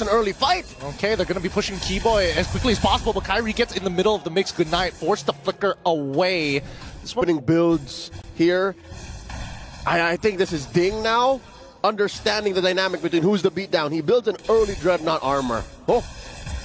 an early fight. Okay, they're going to be pushing Keyboy as quickly as possible, but Kyrie gets in the middle of the mix. Good night, forced to flicker away. Winning builds here. I think this is Ding now, understanding the dynamic between who's the beatdown. He builds an early Dreadnought armor. Oh,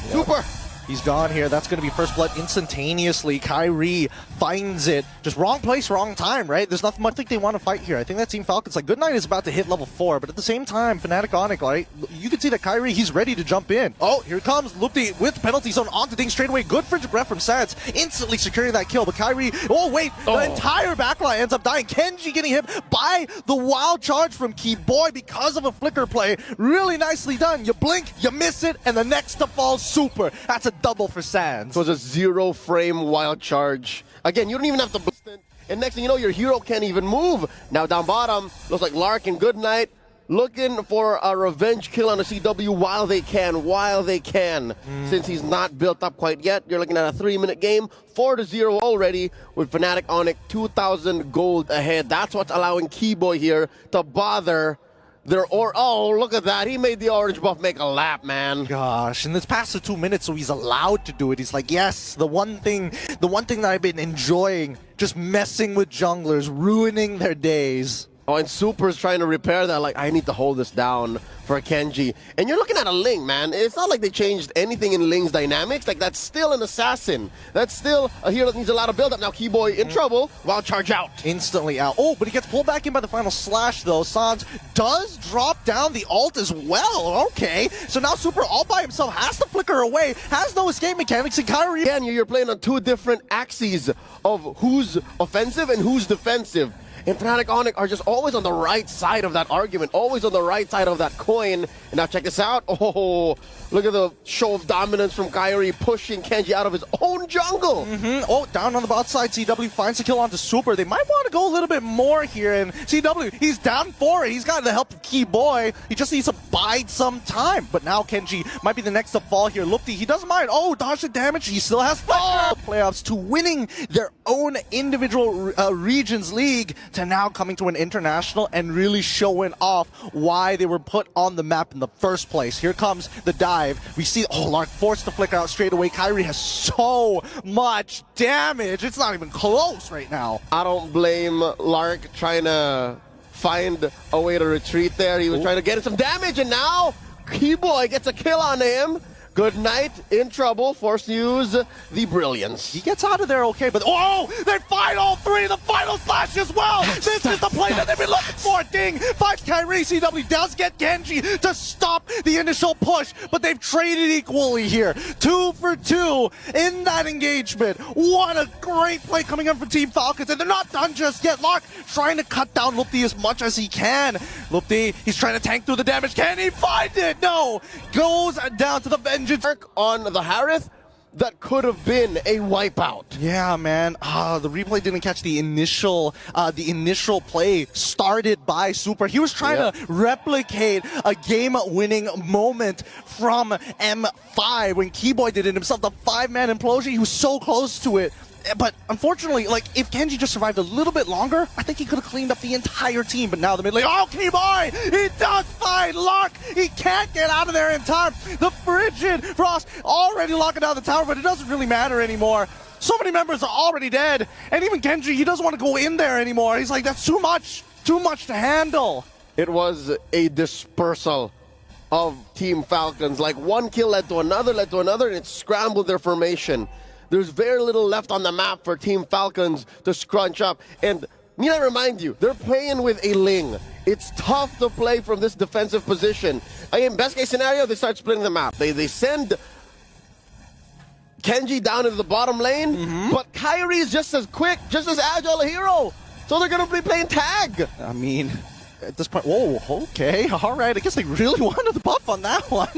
super. He's gone here. That's going to be first blood instantaneously. Kyrie finds it. Just wrong place, wrong time, right? There's nothing much I think they want to fight here. I think that Team Falcons, like, Goodnight is about to hit level 4, but at the same time, Fnatic ONIC, right? You can see that Kyrie, he's ready to jump in. Oh, here it comes. Lupti with penalty zone onto Ding straight away. Good frigid breath from Sads, instantly securing that kill. But Kyrie, oh wait, the entire backline ends up dying. Kenji getting hit by the wild charge from Keyboy because of a flicker play. Really nicely done. You blink, you miss it, and the next to fall super. That's a double for Sands. So it's a 0 frame wild charge. Again, you don't even have to boost it. And next thing you know, your hero can't even move. Now down bottom, looks like Lark and Goodnight looking for a revenge kill on the CW while they can. Since he's not built up quite yet, you're looking at a 3-minute game, 4-0 already, with Fnatic ONIC 2,000 gold ahead. That's what's allowing Keyboy here to bother oh, look at that. He made the orange buff make a lap, man. Gosh, and it's past the 2 minutes, so he's allowed to do it. He's like, yes, the one thing that I've been enjoying, just messing with junglers, ruining their days. Oh, and Super's trying to repair that, like, I need to hold this down for Kenji. And you're looking at a Ling, man. It's not like they changed anything in Ling's dynamics. Like, that's still an assassin. That's still a hero that needs a lot of build-up. Now, Keyboy in trouble. Wild charge out. Instantly out. Oh, but he gets pulled back in by the final slash, though. Sans does drop down the ult as well. Okay. So now Super all by himself has to flicker away, has no escape mechanics, and Kyrie... Again, you're playing on 2 different axes of who's offensive and who's defensive. And Fnatic ONIC are just always on the right side of that argument, always on the right side of that coin. And now check this out. Oh, look at the show of dominance from Kyrie pushing Kenji out of his own jungle. Oh, down on the bot side, CW finds the kill onto Super. They might want to go a little bit more here. And CW, he's down for it. He's got the help of Keyboy. He just needs to bide some time. But now Kenji might be the next to fall here. Lupti, he doesn't mind. Oh, dodge the damage. He still has playoffs to winning their own individual regions league, to now coming to an international and really showing off why they were put on the map in the first place. Here comes the dive. We see, oh, Lark forced to flicker out straight away. Kyrie has so much damage. It's not even close right now. I don't blame Lark trying to find a way to retreat there. He was trying to get some damage, and now Keyboy gets a kill on him. Goodnight in trouble, forced to use the brilliance. He gets out of there okay, but oh, they fight all 3, the final slash as well. This is the play that they've been looking for. Ding finds Kyrie. CW does get Genji to stop the initial push, but they've traded equally here. 2 for 2 in that engagement. What a great play coming in from Team Falcons, and they're not done just yet. Lark trying to cut down Lupti as much as he can. Lupti, he's trying to tank through the damage. Can he find it? No. Goes down to the bench. On the Harith, that could have been a wipeout. Yeah, man. The replay didn't catch the initial play started by Super. He was trying to replicate a game-winning moment from M5 when Keyboy did it himself. The 5-man implosion, he was so close to it. But unfortunately, like, if Kenji just survived a little bit longer, I think he could have cleaned up the entire team. But now the mid lane, oh, Keyboy! He does find Lark! He can't get out of there in time. The frigid Frost already locking down the tower, but it doesn't really matter anymore. So many members are already dead. And even Kenji, he doesn't want to go in there anymore. He's like, that's too much to handle. It was a dispersal of Team Falcons. Like, one kill led to another, and it scrambled their formation. There's very little left on the map for Team Falcons to scrunch up. And need I remind you, they're playing with a Ling. It's tough to play from this defensive position. Again, best case scenario, they start splitting the map. They send Kenji down into the bottom lane, but Kyrie is just as quick, just as agile a hero. So they're going to be playing tag. I mean, at this point, whoa, okay, all right. I guess they really wanted the buff on that one.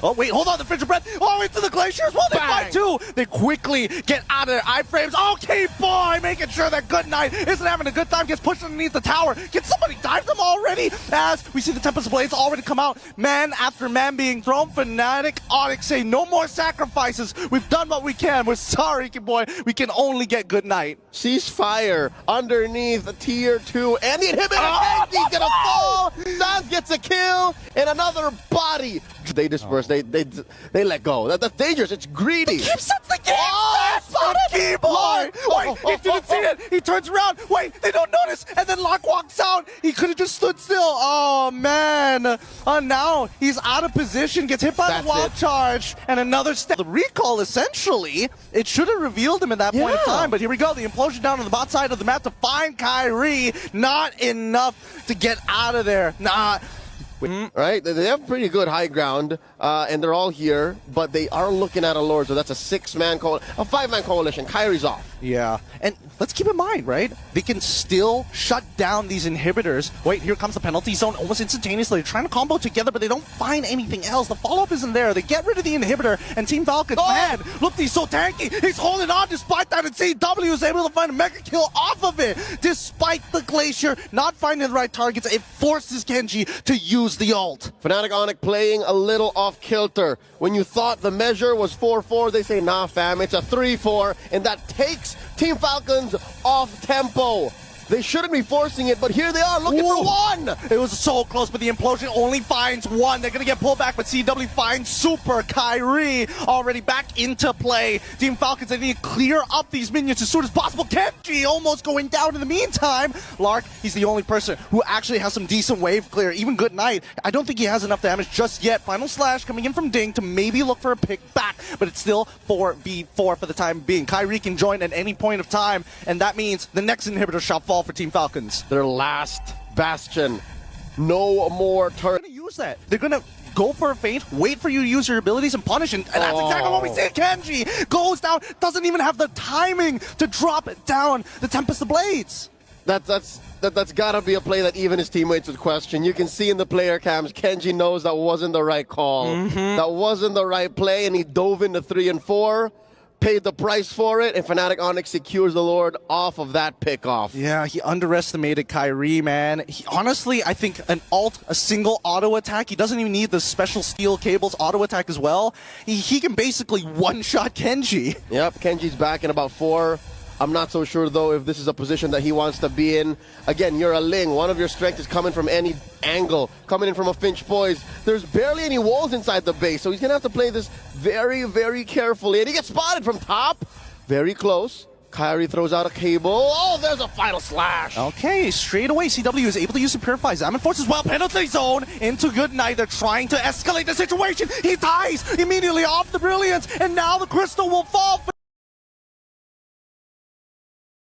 Oh, wait, hold on, the frigid breath. Oh, into the glaciers. Well, they fight too. They quickly get out of their iframes. Okay, boy, making sure that Goodnight isn't having a good time. Gets pushed underneath the tower. Can somebody dive them already? As we see the Tempest Blades already come out. Man after man being thrown. Fnatic ONIC say no more sacrifices. We've done what we can. We're sorry, boy. We can only get Goodnight. Ceasefire underneath tier 2. And the inhibitor. He's gonna gonna fall. Sans gets a kill, and another body. They disperse. They let go. That's dangerous. It's greedy. He sets the game. On a keyboard. Wait, he didn't see it. He turns around. Wait, they don't notice. And then Locke walks out. He could have just stood still. Oh, man. Now he's out of position. Gets hit by the wild charge. And another step. The recall, essentially, it should have revealed him at that point in time. But here we go. The implosion down on the bot side of the map to find Kyrie. Not enough to get out of there. Right? They have pretty good high ground, and they're all here, but they are looking at a Lord, so that's a 5-man coalition. Kyrie's off. Yeah, and let's keep in mind, right? They can still shut down these inhibitors. Wait, here comes the penalty zone almost instantaneously. They're trying to combo together, but they don't find anything else. The follow-up isn't there. They get rid of the inhibitor, and Team Falcons, man, look, he's so tanky. He's holding on despite that, and CW is able to find a mega kill off of it. Despite the Glacier not finding the right targets, it forces Kenji to use the ult. Fnatic ONIC playing a little off kilter. When you thought the measure was 4-4, they say, nah, fam, it's a 3-4, and that takes Team Falcons off tempo. They shouldn't be forcing it, but here they are looking for one. It was so close, but the implosion only finds one. They're going to get pulled back, but CW finds Super. Kyrie already back into play. Team Falcons, they need to clear up these minions as soon as possible. Kenji almost going down in the meantime. Lark, he's the only person who actually has some decent wave clear. Even Good Night, I don't think he has enough damage just yet. Final Slash coming in from Ding to maybe look for a pick back, but it's still 4v4 for the time being. Kyrie can join at any point of time, and that means the next inhibitor shall fall for Team Falcons. Their last bastion. No more turn. They're going to use that. They're going to go for a feint, wait for you to use your abilities and punish, and that's exactly what we see. Kenji goes down, doesn't even have the timing to drop down the Tempest of Blades. That's gotta be a play that even his teammates would question. You can see in the player cams, Kenji knows that wasn't the right call. That wasn't the right play, and he dove into 3 and 4. Paid the price for it, and Fnatic ONIC secures the Lord off of that pickoff. Yeah, he underestimated Kyrie, man. Honestly, I think a single auto attack, he doesn't even need the special steel cables auto attack as well. He can basically one-shot Kenji. Yep, Kenji's back in about 4. I'm not so sure, though, if this is a position that he wants to be in. Again, you're a Ling. One of your strength is coming from any angle, coming in from a Finch Boys. There's barely any walls inside the base, so he's going to have to play this very, very carefully. And he gets spotted from top. Very close. Kyrie throws out a cable. Oh, there's a final slash. Okay, straight away, CW is able to use the Purify. Zaman forces well, penalty zone into Good Night. They're trying to escalate the situation. He dies immediately off the Brilliance, and now the Crystal will fall.